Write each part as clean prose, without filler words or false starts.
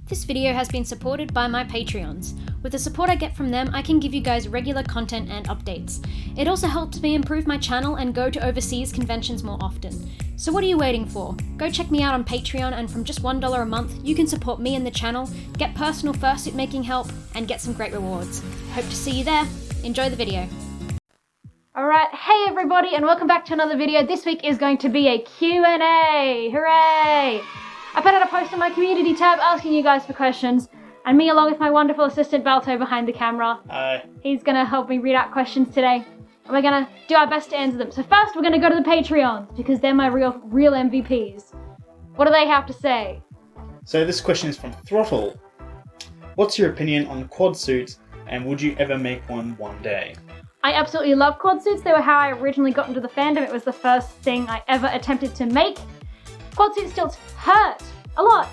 This video has been supported by my Patreons. With the support I get from them, I can give you guys regular content and updates. It also helps me improve my channel and go to overseas conventions more often. So what are you waiting for? Go check me out on Patreon, and from just $1 a month, you can support me and the channel, get personal fursuit making help, and get some great rewards. Hope to see you there. Enjoy the video. Alright, hey everybody, and welcome back to another video. This week is going to be a Q&A. Hooray! I put out a post on my community tab asking you guys for questions, and me along with my wonderful assistant Balto behind the camera. Hi. He's gonna help me read out questions today, and we're gonna do our best to answer them. So first we're gonna go to the Patreons, because they're my real MVPs. What do they have to say? So this question is from Throttle. What's your opinion on quad suits, and would you ever make one day? I absolutely love quad suits. They were how I originally got into the fandom. It was the first thing I ever attempted to make. Quad suit stilts hurt a lot,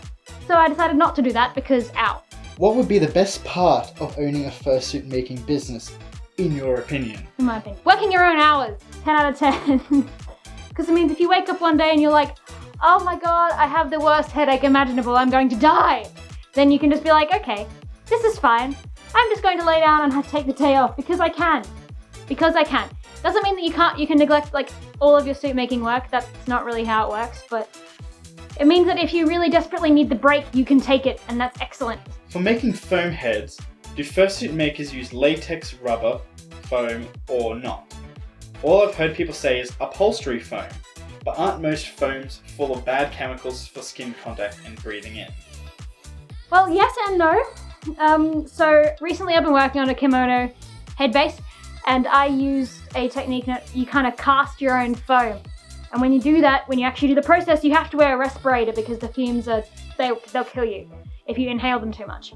so I decided not to do that because ow. What would be the best part of owning a fursuit making business, in your opinion? In my opinion. Working your own hours, 10 out of 10. Because it means if you wake up one day and you're like, oh my god, I have the worst headache imaginable, I'm going to die. Then you can just be like, okay, this is fine. I'm just going to lay down and take the day off because I can. Because I can. Doesn't mean that you can neglect like all of your suit making work. That's not really how it works, but it means that if you really desperately need the break, you can take it, and that's excellent. For making foam heads, do fursuit makers use latex, rubber, foam, or not? All I've heard people say is upholstery foam, but aren't most foams full of bad chemicals for skin contact and breathing in? Well, yes and no. So recently I've been working on a kimono head base, and I used a technique that you kind of cast your own foam. And when you do that, when you actually do the process, you have to wear a respirator because the fumes they'll kill you if you inhale them too much.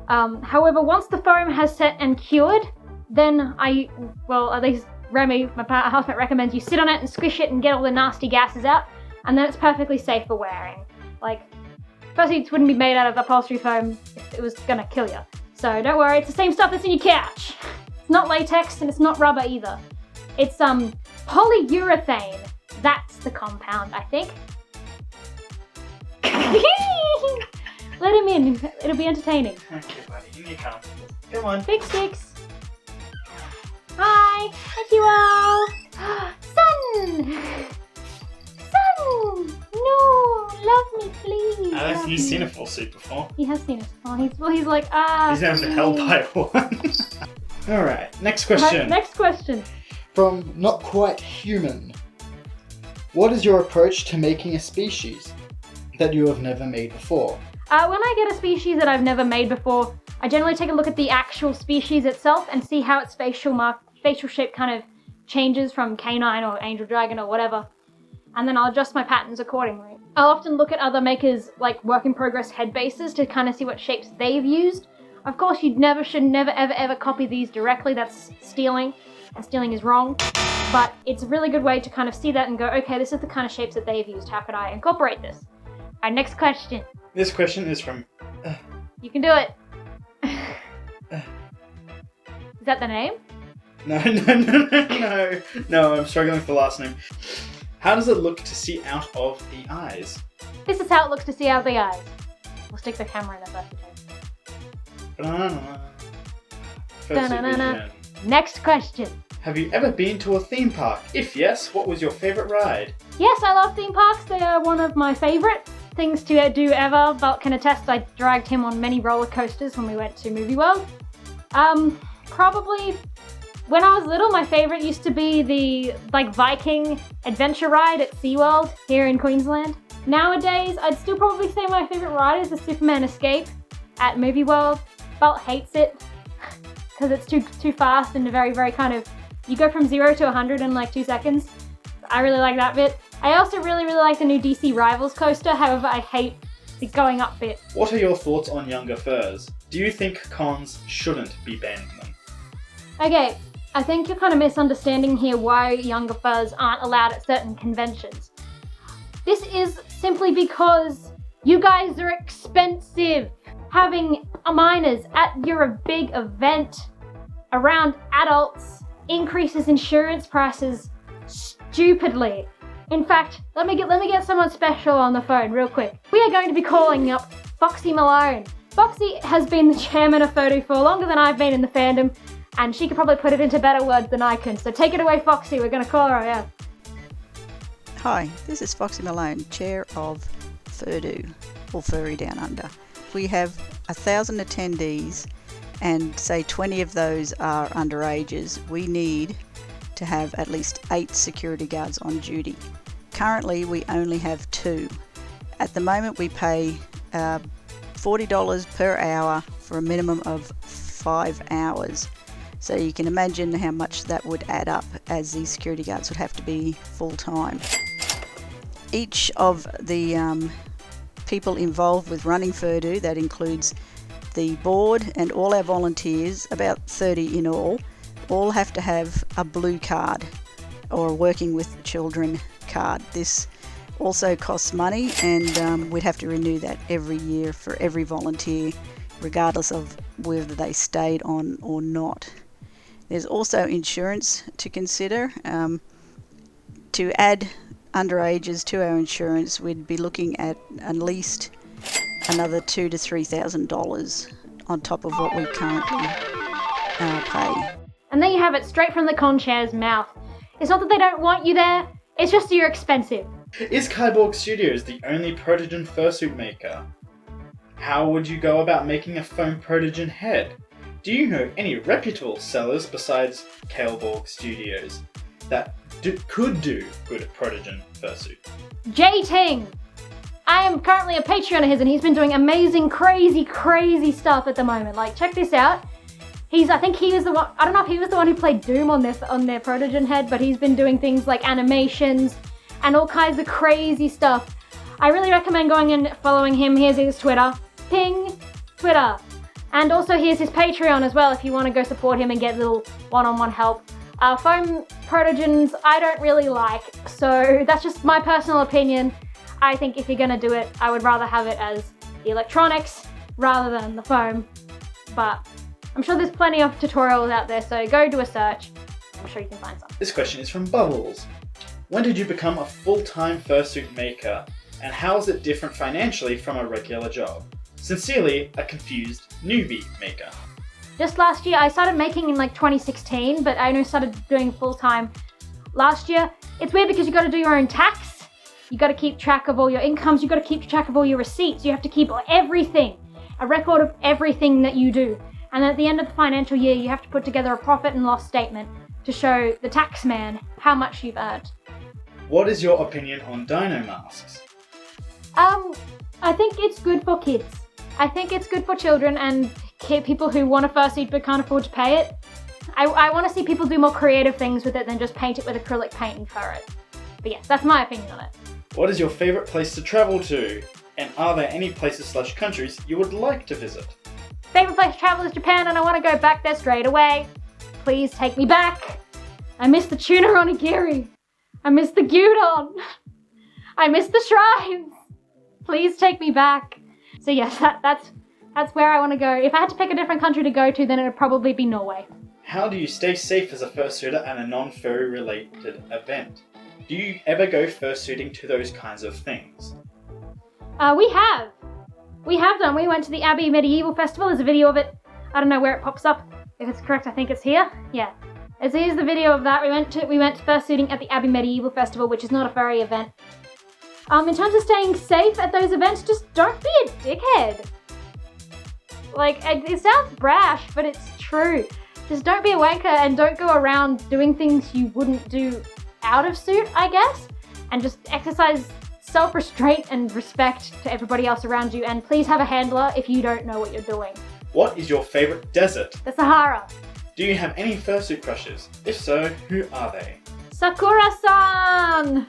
However, once the foam has set and cured, then at least Remy, my housemate, recommends you sit on it and squish it and get all the nasty gases out, and then it's perfectly safe for wearing. Like, fursuits wouldn't be made out of upholstery foam if it was gonna kill you. So don't worry, it's the same stuff that's in your couch. It's not latex and it's not rubber either. It's polyurethane. That's the compound, I think. Let him in. It'll be entertaining. Okay, buddy, here you come. Come on. Big sticks. Hi. Thank you all. Sun. Sun. No, love me, please. I don't think he's seen a full suit before. He has seen it. He's like, He's never been held by one. Alright, next question. Right, next question. From Not Quite Human. What is your approach to making a species that you have never made before? When I get a species that I've never made before, I generally take a look at the actual species itself and see how its facial shape kind of changes from canine or angel dragon or whatever. And then I'll adjust my patterns accordingly. I'll often look at other makers' like work in progress head bases to kind of see what shapes they've used. Of course, you should never ever copy these directly. That's stealing, and stealing is wrong. But it's a really good way to kind of see that and go, okay, this is the kind of shapes that they've used. How could I incorporate this? Alright, next question. This question is from... You can do it. Is that the name? No, I'm struggling with the last name. How does it look to see out of the eyes? This is how it looks to see out of the eyes. We'll stick the camera in the first Fursuit. Next question. Have you ever been to a theme park? If yes, what was your favourite ride? Yes, I love theme parks. They are one of my favourite things to do ever. Balt can attest, I dragged him on many roller coasters when we went to Movie World. Probably when I was little, my favourite used to be the Viking adventure ride at SeaWorld here in Queensland. Nowadays, I'd still probably say my favourite ride is the Superman Escape at Movie World. Balt hates it because it's too fast and very, very kind of, you go from 0 to 100 in like 2 seconds. I really like that bit. I also really like the new DC Rivals coaster, however I hate the going up bit. What are your thoughts on younger furs? Do you think cons shouldn't be banning them? Okay, I think you're kind of misunderstanding here why younger furs aren't allowed at certain conventions. This is simply because you guys are expensive. Having minors at your big event around adults increases insurance prices stupidly. In fact, let me get someone special on the phone real quick. We are going to be calling up Foxy Malone. Foxy has been the chairman of Fursuit for longer than I've been in the fandom, and she could probably put it into better words than I can. So take it away, Foxy. We're going to call her, yeah. Hi, this is Foxy Malone, chair of Fursuit, or Furry Down Under. We have 1,000 attendees, and say 20 of those are underages. We need to have at least 8 security guards on duty. Currently, we only have 2. At the moment, we pay $40 per hour for a minimum of 5 hours. So you can imagine how much that would add up, as these security guards would have to be full-time. Each of the people involved with running Fursuit, that includes the board and all our volunteers, about 30 in all have to have a blue card or a working with children card. This also costs money, and we'd have to renew that every year for every volunteer, regardless of whether they stayed on or not. There's also insurance to consider. To add underages to our insurance, we'd be looking at least another $2,000 to $3,000 on top of what we currently pay. And there you have it, straight from the con chair's mouth. It's not that they don't want you there, it's just that you're expensive. Is Skyehighstudios Studios the only protogen fursuit maker? How would you go about making a foam protogen head? Do you know any reputable sellers besides Skyehighstudios Studios that could do good protogen fursuit? Jay Ting! I am currently a Patreon of his, and he's been doing amazing, crazy stuff at the moment. Like, check this out. I think he was the one, I don't know if he was the one who played Doom on their protogen head, but he's been doing things like animations and all kinds of crazy stuff. I really recommend going and following him. Here's his Twitter. Ping! Twitter. And also here's his Patreon as well if you want to go support him and get little one-on-one help. Foam protogens I don't really like, so that's just my personal opinion. I think if you're going to do it, I would rather have it as the electronics rather than the foam. But I'm sure there's plenty of tutorials out there, so go do a search. I'm sure you can find some. This question is from Bubbles. When did you become a full-time fursuit maker, and how is it different financially from a regular job? Sincerely, a confused newbie maker. Just last year, I started making in like 2016, but I only started doing full-time last year. It's weird because you got to do your own tax. You got to keep track of all your incomes. You got to keep track of all your receipts. You have to keep everything, a record of everything that you do. And at the end of the financial year, you have to put together a profit and loss statement to show the tax man how much you've earned. What is your opinion on Dino masks? I think it's good for kids. I think it's good for children and people who want a fursuit but can't afford to pay it. I want to see people do more creative things with it than just paint it with acrylic paint and fur it. But yes, that's my opinion on it. What is your favourite place to travel to? And are there any places/countries you would like to visit? Favorite place to travel is Japan, and I want to go back there straight away. Please take me back. I miss the tuna onigiri. I miss the gyudon. I miss the shrines. Please take me back. So yes, that's where I want to go. If I had to pick a different country to go to, then it would probably be Norway. How do you stay safe as a fursuiter at a non-furry related event? Do you ever go fursuiting to those kinds of things? We have done. We went to the Abbey Medieval Festival. There's a video of it. I don't know where it pops up. If it's correct, I think it's here. Yeah. Here's the video of that. We went fursuiting at the Abbey Medieval Festival, which is not a furry event. In terms of staying safe at those events, just don't be a dickhead. Like, it sounds brash, but it's true. Just don't be a wanker and don't go around doing things you wouldn't do out of suit, I guess. And just exercise self-restraint and respect to everybody else around you. And please have a handler if you don't know what you're doing. What is your favourite desert? The Sahara. Do you have any fursuit crushes? If so, who are they? Sakura-san!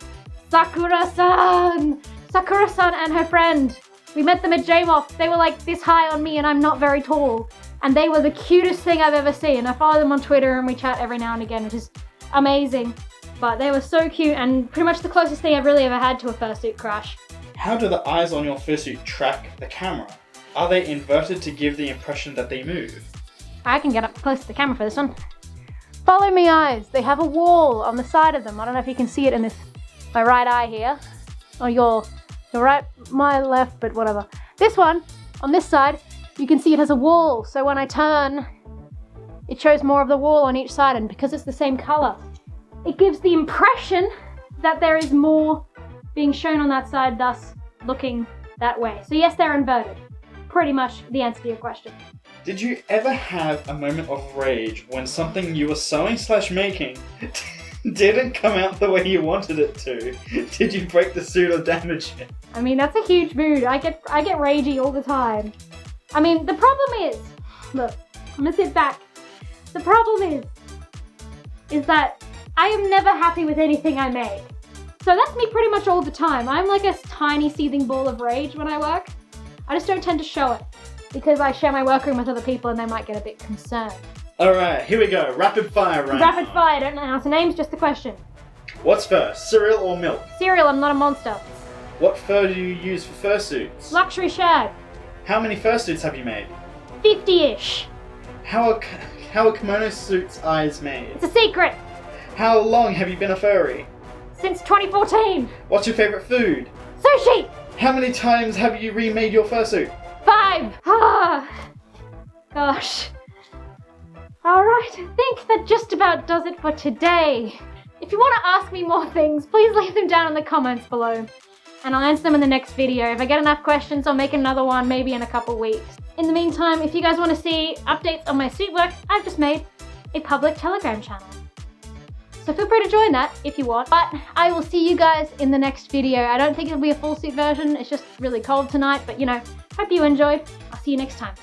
Sakura-san! Sakura-san and her friend. We met them at JMOF. They were like this high on me and I'm not very tall. And they were the cutest thing I've ever seen. I follow them on Twitter and we chat every now and again, which is amazing. But they were so cute and pretty much the closest thing I've really ever had to a fursuit crush. How do the eyes on your fursuit track the camera? Are they inverted to give the impression that they move? I can get up close to the camera for this one. Follow me eyes. They have a wall on the side of them. I don't know if you can see it in my right eye here. Or your right, my left, but whatever. This one On this side, you can see it has a wall, so when I turn, it shows more of the wall on each side, and because it's the same color, it gives the impression that there is more being shown on that side, thus looking that way. So yes, they're inverted. Pretty much the answer to your question. Did you ever have a moment of rage when something you were sewing/making didn't come out the way you wanted it to? Did you break the suit or damage it? I mean, that's a huge mood. I get ragey all the time. I mean, the problem is, look, I'm gonna sit back. The problem is that I am never happy with anything I make. So that's me pretty much all the time. I'm like a tiny seething ball of rage when I work. I just don't tend to show it because I share my workroom with other people and they might get a bit concerned. Alright, here we go. Rapid fire round. Rapid fire, don't announce the names, just the question. What's first, cereal or milk? Cereal, I'm not a monster. What fur do you use for fursuits? Luxury shag. How many fursuits have you made? 50-ish. How are kimono suits' eyes made? It's a secret. How long have you been a furry? Since 2014. What's your favorite food? Sushi. How many times have you remade your fursuit? 5. Ah. Gosh. Alright, I think that just about does it for today. If you want to ask me more things, please leave them down in the comments below. And I'll answer them in the next video. If I get enough questions, I'll make another one, maybe in a couple weeks. In the meantime, if you guys want to see updates on my suit work, I've just made a public Telegram channel. So feel free to join that if you want. But I will see you guys in the next video. I don't think it'll be a full suit version. It's just really cold tonight, but you know, hope you enjoyed. I'll see you next time.